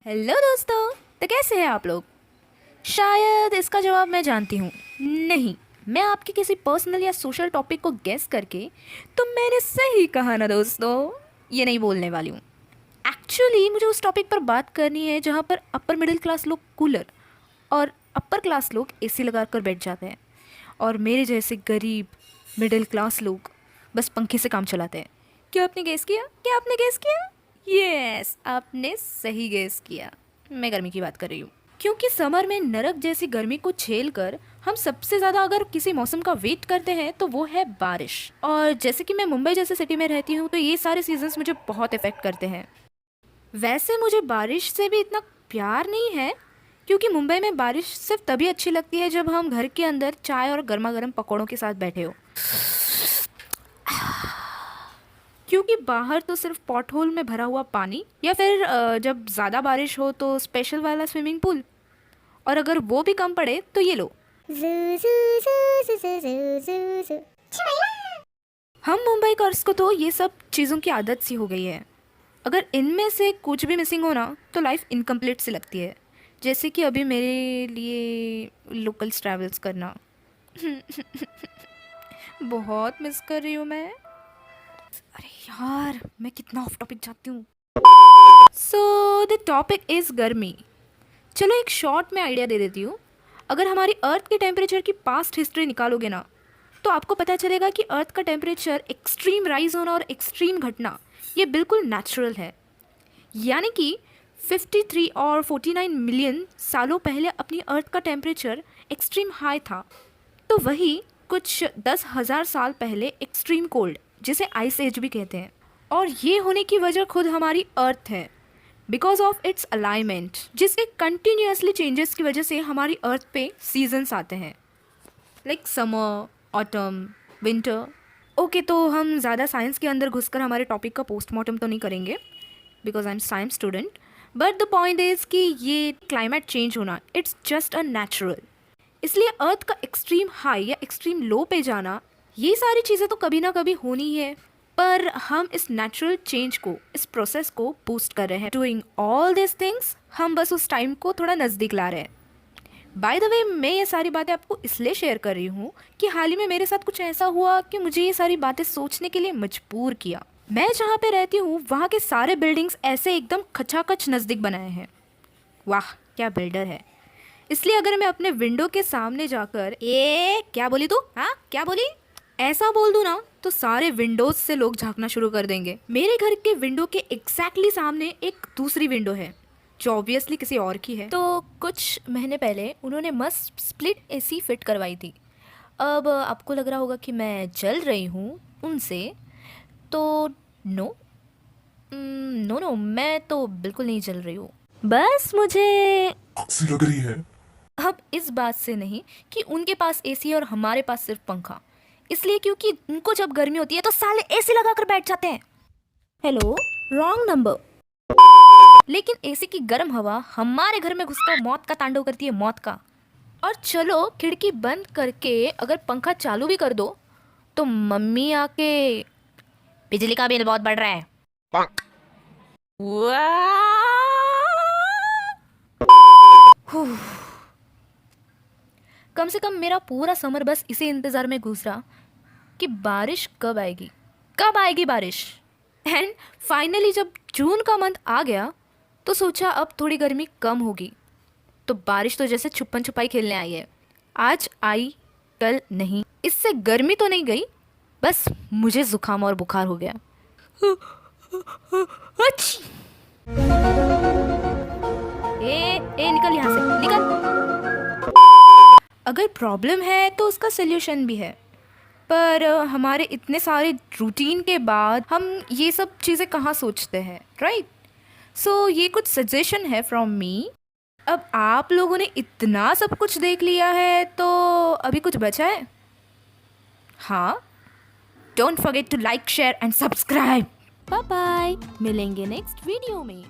Hello दोस्तों। तो कैसे हैं आप लोग? शायद इसका जवाब मैं जानती हूँ। नहीं, मैं आपके किसी पर्सनल या सोशल टॉपिक को गेस करके, तो मैंने सही कहा ना दोस्तों, ये नहीं बोलने वाली हूँ। एक्चुअली मुझे उस टॉपिक पर बात करनी है जहाँ पर अपर मिडिल क्लास लोग कूलर और अपर क्लास लोग एसी लगा कर बैठ जाते हैं और मेरे जैसे गरीब मिडिल क्लास लोग बस पंखे से काम चलाते हैं। क्या आपने गेस किया? क्या आपने गेस किया? यस, आपने सही गेस किया। मैं गर्मी की बात कर रही हूँ, क्योंकि समर में नरक जैसी गर्मी को झेल कर हम सबसे ज़्यादा अगर किसी मौसम का वेट करते हैं तो वो है बारिश। और जैसे कि मैं मुंबई जैसे सिटी में रहती हूँ तो ये सारे सीजन्स मुझे बहुत इफेक्ट करते हैं। वैसे मुझे बारिश से भी इतना प्यार नहीं है, क्योंकि मुंबई में बारिश सिर्फ तभी अच्छी लगती है जब हम घर के अंदर चाय और गर्मा गर्म पकौड़ों के साथ बैठे हो, क्योंकि बाहर तो सिर्फ पॉट होल में भरा हुआ पानी या फिर जब ज़्यादा बारिश हो तो स्पेशल वाला स्विमिंग पूल, और अगर वो भी कम पड़े तो ये लो। हम मुंबई कर्स को तो ये सब चीज़ों की आदत सी हो गई है। अगर इनमें से कुछ भी मिसिंग हो ना तो लाइफ इनकम्प्लीट सी लगती है। जैसे कि अभी मेरे लिए लोकल्स ट्रैवल्स करना बहुत मिस कर रही हूँ मैं। अरे यार, मैं कितना ऑफ टॉपिक जाती हूँ। सो द टॉपिक इज़ गर्मी। चलो एक शॉर्ट में आइडिया दे देती हूँ। अगर हमारी अर्थ के टेम्परेचर की पास्ट हिस्ट्री निकालोगे ना तो आपको पता चलेगा कि अर्थ का टेम्परेचर एक्सट्रीम राइज होना और एक्सट्रीम घटना ये बिल्कुल नेचुरल है। यानी कि 53 और 49 मिलियन सालों पहले अपनी अर्थ का टेम्परेचर एक्सट्रीम हाई था, तो वही कुछ 10,000 साल पहले एक्सट्रीम कोल्ड, जिसे आइस एज भी कहते हैं। और ये होने की वजह खुद हमारी अर्थ है, बिकॉज ऑफ इट्स अलाइनमेंट, जिसके कंटिन्यूसली चेंजेस की वजह से हमारी अर्थ पे सीजन्स आते हैं, like summer, autumn, winter. Okay, तो हम ज़्यादा साइंस के अंदर घुसकर हमारे टॉपिक का पोस्टमार्टम तो नहीं करेंगे, because I am science student. But the point is कि ये क्लाइमेट चेंज होना इट्स जस्ट अ नेचुरल। इसलिए अर्थ का एक्सट्रीम हाई या एक्सट्रीम लो पे जाना, ये सारी चीज़ें तो कभी ना कभी होनी है, पर हम इस नेचुरल चेंज को, इस प्रोसेस को बूस्ट कर रहे हैं। डूइंग ऑल दिस थिंग्स, हम बस उस टाइम को थोड़ा नज़दीक ला रहे हैं। बाय द वे, मैं ये सारी बातें आपको इसलिए शेयर कर रही हूँ कि हाल ही में मेरे साथ कुछ ऐसा हुआ कि मुझे ये सारी बातें सोचने के लिए मजबूर किया। मैं जहाँ पे रहती हूँ वहाँ के सारे बिल्डिंग्स ऐसे एकदम खचाखच नज़दीक बनाए हैं। वाह, क्या बिल्डर है। इसलिए अगर मैं अपने विंडो के सामने जाकर क्या बोली तू, हाँ क्या बोली, ऐसा बोल दूँ ना तो सारे विंडोज से लोग झांकना शुरू कर देंगे। मेरे घर के विंडो के एग्जैक्टली सामने एक दूसरी विंडो है जो ऑब्वियसली किसी और की है। तो कुछ महीने पहले उन्होंने मस्त स्प्लिट एसी फिट करवाई थी। अब आपको लग रहा होगा कि मैं जल रही हूँ उनसे, तो नो नो नो, मैं तो बिल्कुल नहीं जल रही हूँ। बस मुझे सी लग रही है। अब इस बात से नहीं कि उनके पास एसी और हमारे पास सिर्फ पंखा, इसलिए क्योंकि उनको जब गर्मी होती है तो साले एसी लगा कर बैठ जाते हैं। Hello, wrong number. लेकिन एसी की गर्म हवा हमारे घर में घुसकर मौत का तांडव करती है, मौत का। और चलो खिड़की बंद करके अगर पंखा चालू भी कर दो तो मम्मी आके, बिजली का बिल बहुत बढ़ रहा है। हुँ। कम से कम मेरा पूरा समर बस इसी इंतज़ार में गुजरा कि बारिश कब आएगी, कब आएगी बारिश। एंड फाइनली जब जून का मंथ आ गया तो सोचा अब थोड़ी गर्मी कम होगी, तो बारिश तो जैसे छुपन छुपाई खेलने आई है। आज आई, कल नहीं। इससे गर्मी तो नहीं गई, बस मुझे जुकाम और बुखार हो गया। अच्छी। निकल यहाँ से, निकल। अगर प्रॉब्लम है तो उसका सल्यूशन भी है, पर हमारे इतने सारे रूटीन के बाद हम ये सब चीज़ें कहाँ सोचते हैं, राइट? सो ये कुछ सजेशन है फ्रॉम मी। अब आप लोगों ने इतना सब कुछ देख लिया है तो अभी कुछ बचा है? हाँ, don't forget to like, share and subscribe. Bye bye, मिलेंगे नेक्स्ट वीडियो में।